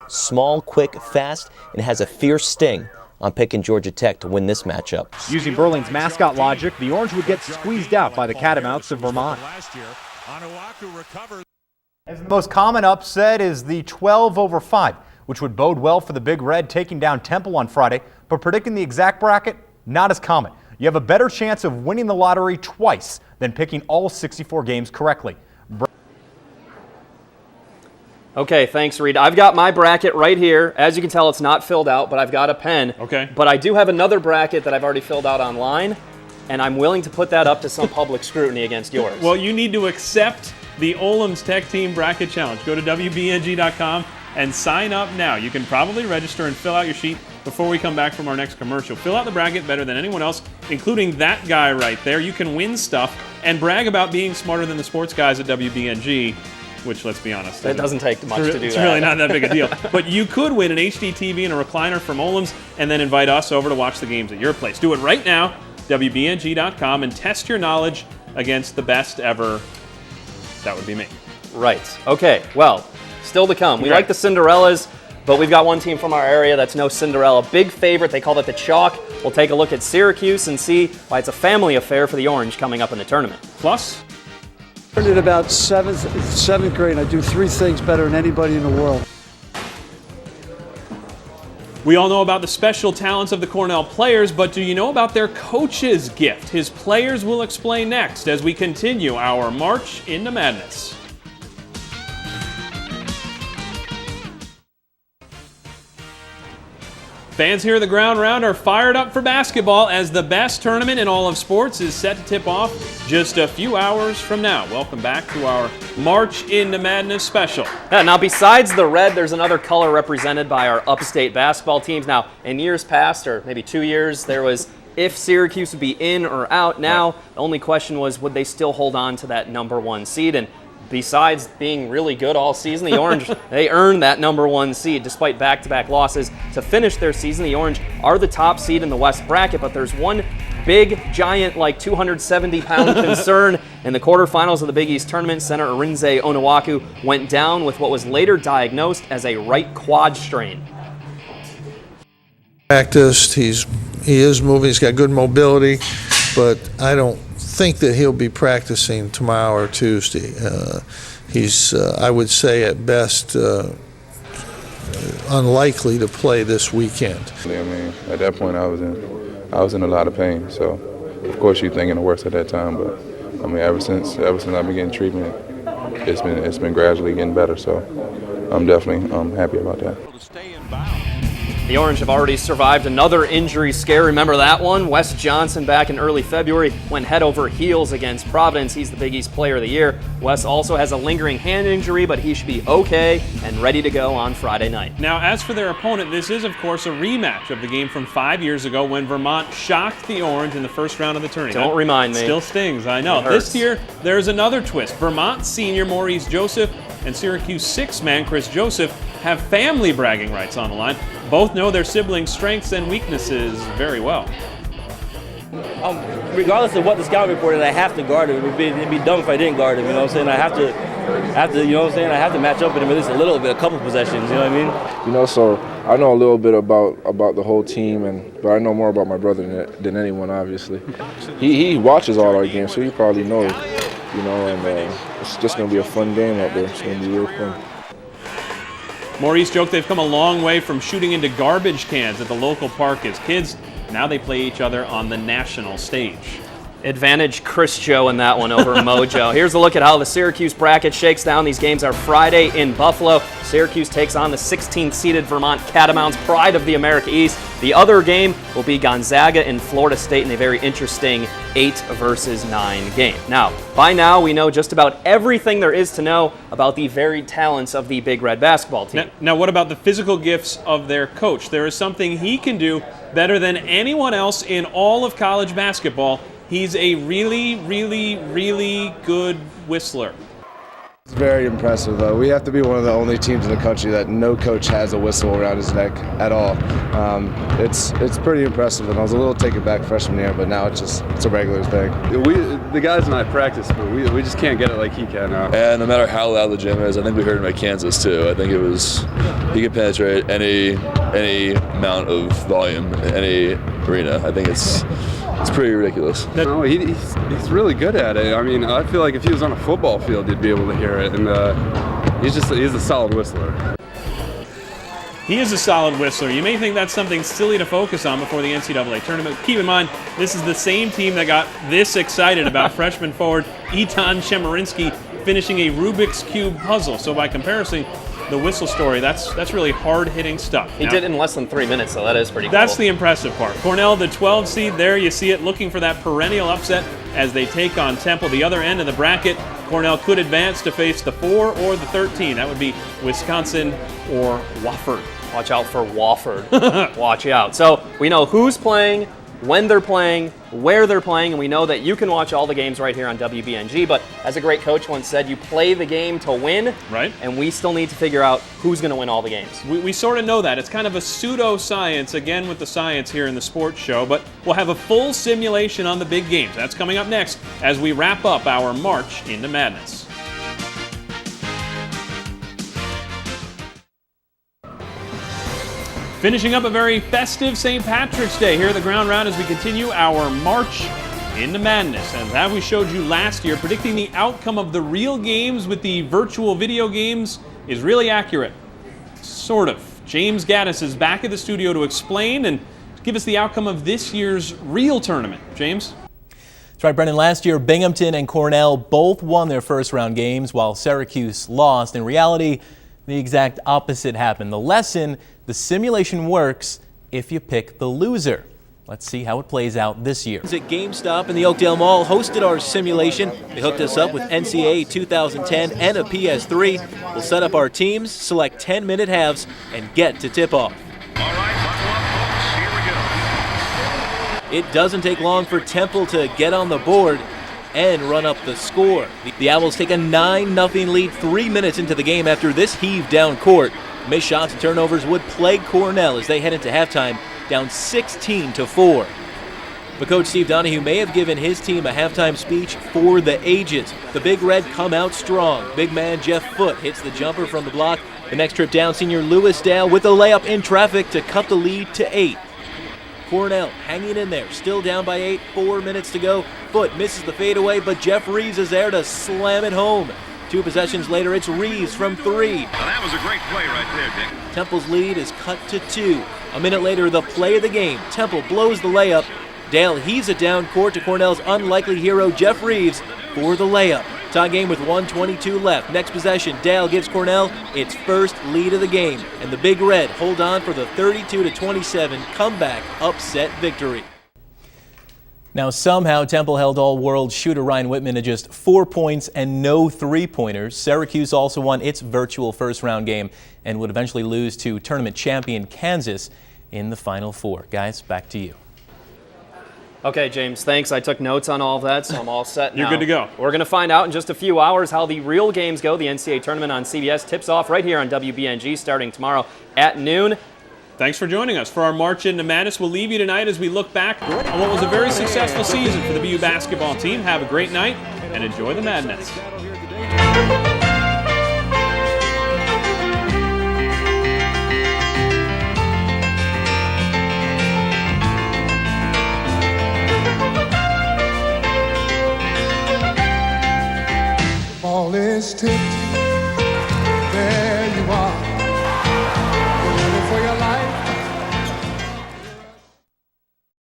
Small, quick, fast, and has a fierce sting. I'm picking Georgia Tech to win this matchup. Using Berlin's mascot logic, the Orange would get squeezed out by the Catamounts of Vermont. As the most common upset is the 12-5, which would bode well for the Big Red taking down Temple on Friday, but predicting the exact bracket, not as common. You have a better chance of winning the lottery twice than picking all 64 games correctly. Okay, thanks, Reed. I've got my bracket right here. As you can tell, it's not filled out, but I've got a pen. Okay. But I do have another bracket that I've already filled out online, and I'm willing to put that up to some public scrutiny against yours. Well, you need to accept the Olam's Tech Team Bracket Challenge. Go to WBNG.com and sign up now. You can probably register and fill out your sheet before we come back from our next commercial. Fill out the bracket better than anyone else, including that guy right there. You can win stuff and brag about being smarter than the sports guys at WBNG. Which, let's be honest, it doesn't take much to do that. It's really not that big a deal. But you could win an HD TV and a recliner from Olam's and then invite us over to watch the games at your place. Do it right now, WBNG.com, and test your knowledge against the best ever. That would be me. Right. Okay, well, still to come. We like the Cinderellas, but we've got one team from our area that's no Cinderella. Big favorite, they call it the Chalk. We'll take a look at Syracuse and see why it's a family affair for the Orange coming up in the tournament. Plus, In about seventh grade, I do 3 things better than anybody in the world. we all know about the special talents of the Cornell players, but do you know about their coach's gift? His players will explain next as we continue our march into madness. Fans here at the Ground Round are fired up for basketball as the best tournament in all of sports is set to tip off just a few hours from now. Welcome back to our March into Madness special. Yeah, now besides the red, there's another color represented by our upstate basketball teams. Now, in years past, or maybe 2 years, there was if Syracuse would be in or out. Now, the only question was, would they still hold on to that #1 seed? And besides being really good all season, the Orange, they earned that #1 seed despite back-to-back losses. To finish their season, the Orange are the top seed in the West bracket, but there's one big, giant, like 270-pound concern. In the quarterfinals of the Big East tournament, center Arinze Onuaku went down with what was later diagnosed as a right quad strain. Practiced, he is moving, he's got good mobility, but I don't think that he'll be practicing tomorrow or Tuesday. He's, I would say at best, unlikely to play this weekend. I mean, at that point I was in a lot of pain, so of course you're thinking the worst at that time, but I mean ever since I've been getting treatment, it's been gradually getting better, so I'm definitely happy about that. The Orange have already survived another injury scare. Remember that one? Wes Johnson back in early February went head over heels against Providence. He's the Big East Player of the Year. Wes also has a lingering hand injury, but he should be okay and ready to go on Friday night. Now, as for their opponent, this is, of course, a rematch of the game from 5 years ago when Vermont shocked the Orange in the first round of the tournament. Don't remind me. Still stings, I know. This year, there's another twist. Vermont senior Maurice Joseph and Syracuse six-man Chris Joseph have family bragging rights on the line. Both know their siblings' strengths and weaknesses very well. Regardless of what the scout reported, I have to guard him. It'd be dumb if I didn't guard him. You know what I'm saying? I have to. You know what I'm saying? I have to match up with him at least a little bit, a couple possessions. You know what I mean? You know, so I know a little bit about the whole team, but I know more about my brother than anyone, obviously. He watches all our games, so he probably knows. You know, and it's just gonna be a fun game out there. It's gonna be real fun. Maurice joked they've come a long way from shooting into garbage cans at the local park as kids. Now they play each other on the national stage. Advantage Chris Joe in that one over Mojo. Here's a look at how the Syracuse bracket shakes down. These games are Friday in Buffalo. Syracuse takes on the 16th-seeded Vermont Catamounts, pride of the America East. The other game will be Gonzaga and Florida State in a very interesting 8-versus-9 game. Now, by now, we know just about everything there is to know about the varied talents of the Big Red basketball team. Now, what about the physical gifts of their coach? There is something he can do better than anyone else in all of college basketball. He's a really, really, really good whistler. It's very impressive. We have to be one of the only teams in the country that no coach has a whistle around his neck at all. It's pretty impressive, and I was a little taken back freshman year, but now it's a regular thing. The guys and I practice, but we just can't get it like he can now. And no matter how loud the gym is, I think we heard him at Kansas too. I think he can penetrate any amount of volume in any arena. I think it's pretty ridiculous. No, he's really good at it. I mean, I feel like if he was on a football field, you'd be able to hear it. And he's a solid whistler. He is a solid whistler. You may think that's something silly to focus on before the NCAA tournament. Keep in mind, this is the same team that got this excited about freshman forward Etan Chemerinsky finishing a Rubik's Cube puzzle. So by comparison, the whistle story, that's really hard-hitting stuff. He did it in less than 3 minutes, so that is pretty cool. That's the impressive part. Cornell, the 12 seed, there you see it, looking for that perennial upset as they take on Temple. The other end of the bracket, Cornell could advance to face the 4 or the 13. That would be Wisconsin or Wofford. Watch out for Wofford. Watch out. So we know who's playing, when they're playing, where they're playing, and we know that you can watch all the games right here on WBNG, but as a great coach once said, you play the game to win, right? And we still need to figure out who's going to win all the games. We sort of know that. It's kind of a pseudo-science, again with the science here in the sports show, but we'll have a full simulation on the big games. That's coming up next as we wrap up our March into Madness. Finishing up a very festive St. Patrick's Day here at the Ground Round as we continue our March into Madness. And as we showed you last year, predicting the outcome of the real games with the virtual video games is really accurate. Sort of. James Gaddis is back at the studio to explain and give us the outcome of this year's real tournament. James? That's right, Brendan. Last year, Binghamton and Cornell both won their first round games while Syracuse lost. In reality, the exact opposite happened. The lesson: the simulation works if you pick the loser. Let's see how it plays out this year. At GameStop in the Oakdale Mall hosted our simulation. They hooked us up with NCAA 2010 and a PS3. We'll set up our teams, select 10-minute halves, and get to tip-off. All right, buckle up, folks. Here we go. It doesn't take long for Temple to get on the board and run up the score. The Owls take a 9-0 lead 3 minutes into the game after this heave down court. Missed shots and turnovers would plague Cornell as they head into halftime, down 16-4. But Coach Steve Donahue may have given his team a halftime speech for the ages. The Big Red come out strong. Big man Jeff Foote hits the jumper from the block. The next trip down, senior Lewis Dale with a layup in traffic to cut the lead to 8. Cornell hanging in there, still down by 8, 4 minutes to go. Foote misses the fadeaway, but Jeff Reeves is there to slam it home. 2 possessions later, it's Reeves from 3. Now that was a great play right there, Dick. Temple's lead is cut to 2. A minute later, the play of the game. Temple blows the layup. Dale heaves it down court to Cornell's unlikely hero, Jeff Reeves, for the layup. Tie game with 1:22 left. Next possession, Dale gives Cornell its first lead of the game, and the Big Red hold on for the 32-27 comeback upset victory. Now somehow Temple held all-world shooter Ryan Whitman to just 4 points and no three-pointers. Syracuse also won its virtual first-round game and would eventually lose to tournament champion Kansas in the Final Four. Guys, back to you. Okay, James, thanks. I took notes on all of that, so I'm all set now. You're good to go. We're going to find out in just a few hours how the real games go. The NCAA tournament on CBS tips off right here on WBNG starting tomorrow at noon. Thanks for joining us for our March into Madness. We'll leave you tonight as we look back on what was a very successful season for the BU basketball team. Have a great night and enjoy the madness.